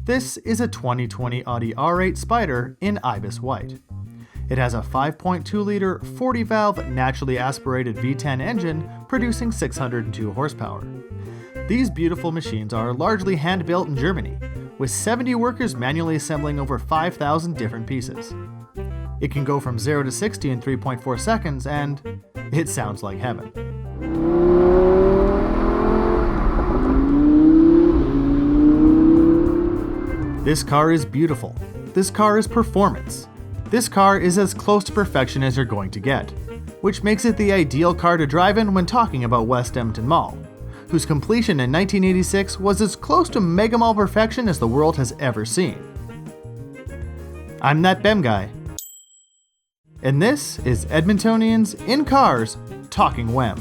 This is a 2020 Audi R8 Spider in Ibis White. It has a 5.2-liter, 40-valve, naturally aspirated V10 engine producing 602 horsepower. These beautiful machines are largely hand-built in Germany, with 70 workers manually assembling over 5,000 different pieces. It can go from 0 to 60 in 3.4 seconds, and it sounds like heaven. This car is beautiful. This car is performance. This car is as close to perfection as you're going to get, which makes it the ideal car to drive in when talking about West Edmonton Mall, whose completion in 1986 was as close to mega mall perfection as the world has ever seen. I'm that BEM guy, and this is Edmontonians in Cars Talking WEM.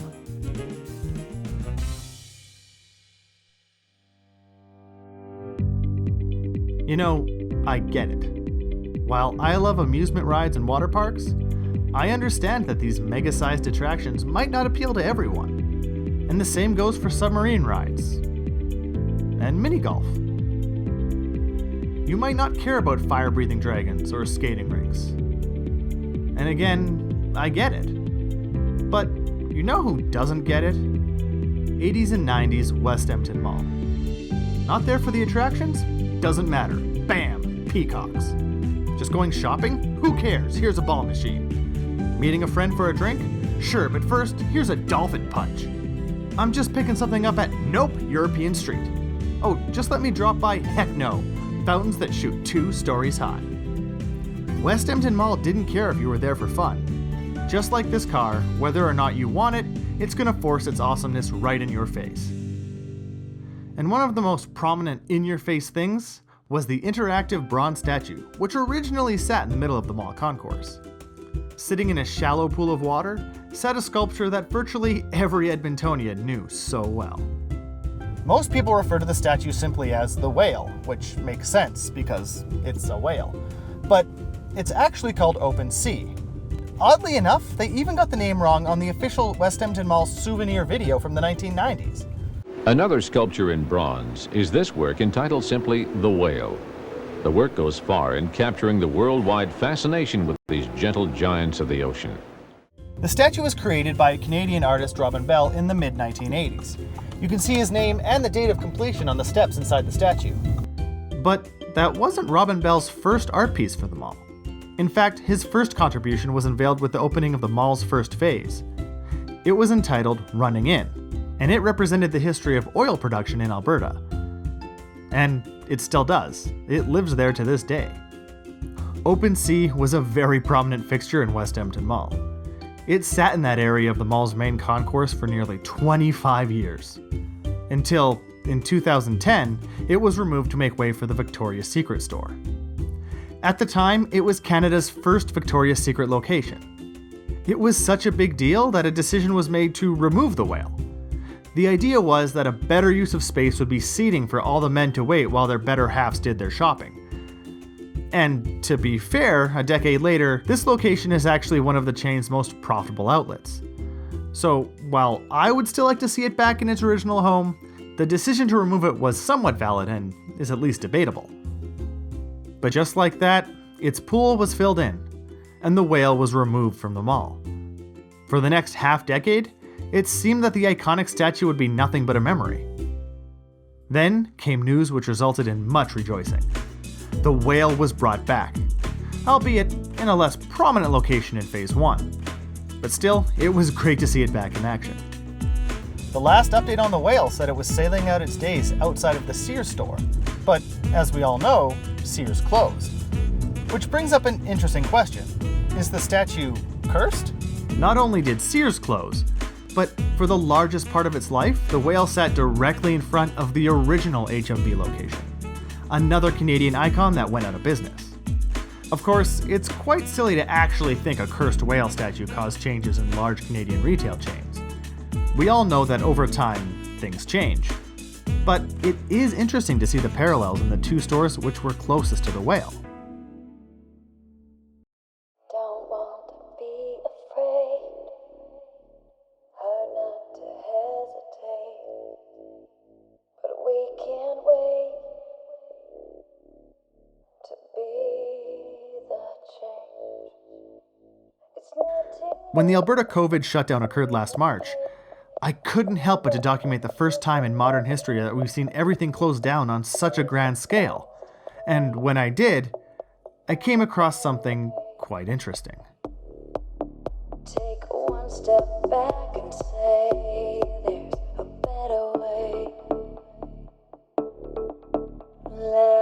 You know, I get it. While I love amusement rides and water parks, I understand that these mega-sized attractions might not appeal to everyone. And the same goes for submarine rides and mini golf. You might not care about fire-breathing dragons or skating rinks. And again, I get it. But you know who doesn't get it? 80s and 90s West Edmonton Mall. Not there for the attractions? Doesn't matter. Bam! Peacocks. Just going shopping? Who cares? Here's a ball machine. Meeting a friend for a drink? Sure, but first, here's a dolphin punch. I'm just picking something up at Nope, European Street. Oh, just let me drop by? Heck no. Fountains that shoot 2 stories high. West Edmonton Mall didn't care if you were there for fun. Just like this car, whether or not you want it, it's gonna force its awesomeness right in your face. And one of the most prominent in-your-face things was the interactive bronze statue, which originally sat in the middle of the mall concourse. Sitting in a shallow pool of water sat a sculpture that virtually every Edmontonian knew so well. Most people refer to the statue simply as the whale, which makes sense because it's a whale. But it's actually called Open Sea. Oddly enough, they even got the name wrong on the official West Edmonton Mall souvenir video from the 1990s. Another sculpture in bronze is this work entitled simply The Whale. The work goes far in capturing the worldwide fascination with these gentle giants of the ocean. The statue was created by Canadian artist Robin Bell in the mid-1980s. You can see his name and the date of completion on the steps inside the statue. But that wasn't Robin Bell's first art piece for the mall. In fact, his first contribution was unveiled with the opening of the mall's first phase. It was entitled Running In, and it represented the history of oil production in Alberta. And it still does. It lives there to this day. Open Sea was a very prominent fixture in West Edmonton Mall. It sat in that area of the mall's main concourse for nearly 25 years. Until, in 2010, it was removed to make way for the Victoria's Secret store. At the time, it was Canada's first Victoria's Secret location. It was such a big deal that a decision was made to remove the whale. The idea was that a better use of space would be seating for all the men to wait while their better halves did their shopping. And to be fair, a decade later, this location is actually one of the chain's most profitable outlets. So while I would still like to see it back in its original home, the decision to remove it was somewhat valid and is at least debatable. But just like that, its pool was filled in, and the whale was removed from the mall. For the next half-decade, it seemed that the iconic statue would be nothing but a memory. Then came news which resulted in much rejoicing. The whale was brought back, albeit in a less prominent location in Phase 1. But still, it was great to see it back in action. The last update on the whale said it was sailing out its days outside of the Sears store, but as we all know, Sears closed. Which brings up an interesting question. Is the statue cursed? Not only did Sears close, but for the largest part of its life, the whale sat directly in front of the original HMV location, another Canadian icon that went out of business. Of course, it's quite silly to actually think a cursed whale statue caused changes in large Canadian retail chains. We all know that over time, things change. But it is interesting to see the parallels in the 2 stores which were closest to the whale. Don't want to be afraid, hard not to hesitate, but we can When the Alberta COVID shutdown occurred last March, I couldn't help but to document the first time in modern history that we've seen everything close down on such a grand scale. And when I did, I came across something quite interesting. Take one step back and say there's a better way. Like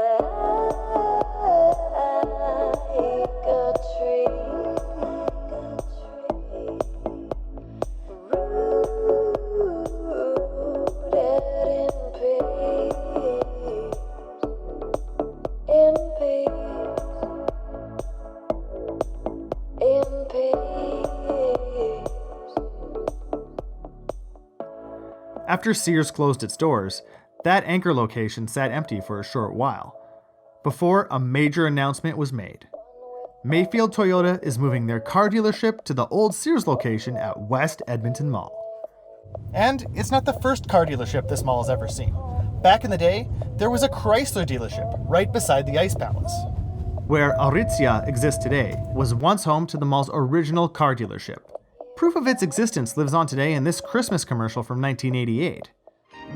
a tree, rooted in peace, in peace. After Sears closed its doors, that anchor location sat empty for a short while, before a major announcement was made. Marfield Toyota is moving their car dealership to the old Sears location at West Edmonton Mall. And it's not the first car dealership this mall has ever seen. Back in the day, there was a Chrysler dealership right beside the Ice Palace. Where Aritzia exists today was once home to the mall's original car dealership. Proof of its existence lives on today in this Christmas commercial from 1988.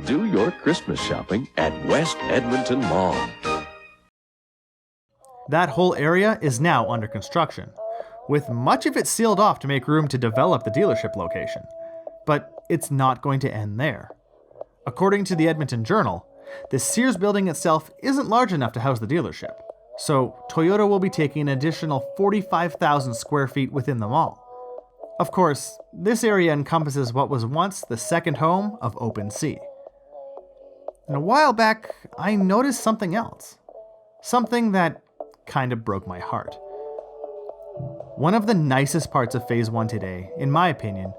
Do your Christmas shopping at West Edmonton Mall. That whole area is now under construction, with much of it sealed off to make room to develop the dealership location. But it's not going to end there. According to the Edmonton Journal, the Sears building itself isn't large enough to house the dealership, so Toyota will be taking an additional 45,000 square feet within the mall. Of course, this area encompasses what was once the second home of Open Sea. And a while back, I noticed something else. Something that kind of broke my heart. One of the nicest parts of Phase 1 today, in my opinion,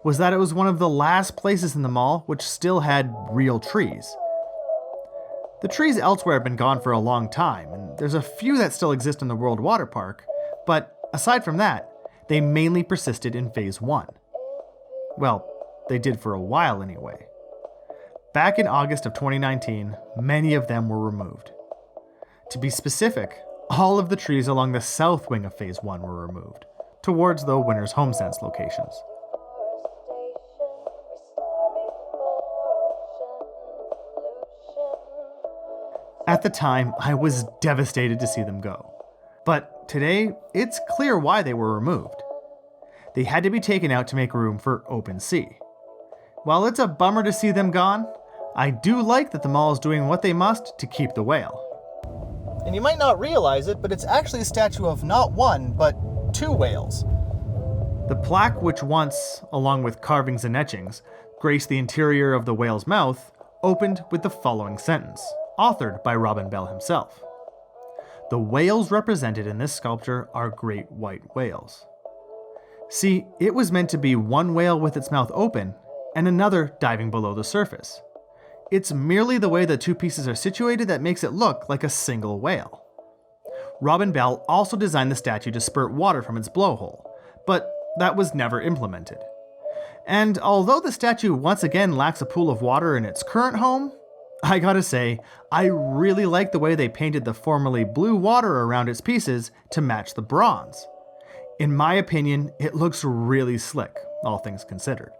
was that it was one of the last places in the mall which still had real trees. The trees elsewhere have been gone for a long time, and there's a few that still exist in the World Water Park, but aside from that, they mainly persisted in Phase 1. Well, they did for a while anyway. Back in August of 2019, many of them were removed. To be specific, all of the trees along the south wing of Phase 1 were removed, towards the Winners HomeSense locations. At the time, I was devastated to see them go. But today, it's clear why they were removed. They had to be taken out to make room for Open Sea. While it's a bummer to see them gone, I do like that the mall is doing what they must to keep the whale. And you might not realize it, but it's actually a statue of not one, but two whales. The plaque, which once, along with carvings and etchings, graced the interior of the whale's mouth, opened with the following sentence, authored by Robin Bell himself. The whales represented in this sculpture are great white whales. See, it was meant to be one whale with its mouth open and another diving below the surface. It's merely the way the two pieces are situated that makes it look like a single whale. Robin Bell also designed the statue to spurt water from its blowhole, but that was never implemented. And although the statue once again lacks a pool of water in its current home, I gotta say, I really like the way they painted the formerly blue water around its pieces to match the bronze. In my opinion, it looks really slick, all things considered.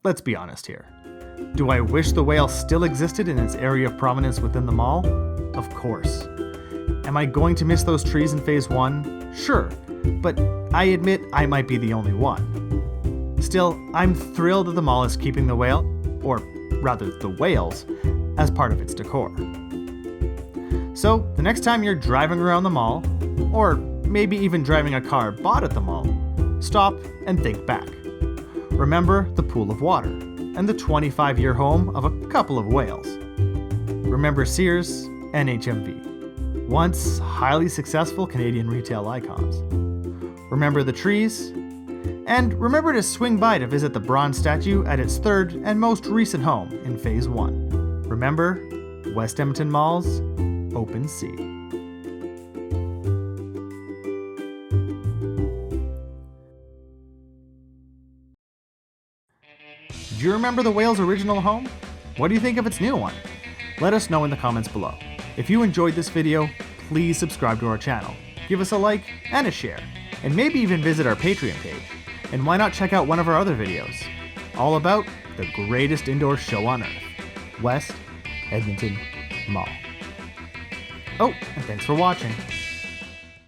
Let's be honest here. Do I wish the whale still existed in its area of prominence within the mall? Of course. Am I going to miss those trees in Phase 1? Sure, but I admit I might be the only one. Still, I'm thrilled that the mall is keeping the whale, or rather the whales, as part of its decor. So, the next time you're driving around the mall, or maybe even driving a car bought at the mall, stop and think back. Remember the pool of water, and the 25-year home of a couple of whales. Remember Sears and HMV, once highly successful Canadian retail icons. Remember the trees, and remember to swing by to visit the bronze statue at its third and most recent home in Phase 1. Remember, West Edmonton Mall's Open Sea. Do you remember the whale's original home? What do you think of its new one? Let us know in the comments below. If you enjoyed this video, please subscribe to our channel. give us a like and a share, and maybe even visit our Patreon page. And why not check out one of our other videos, all about the greatest indoor show on earth, West Edmonton Mall. Oh, and thanks for watching.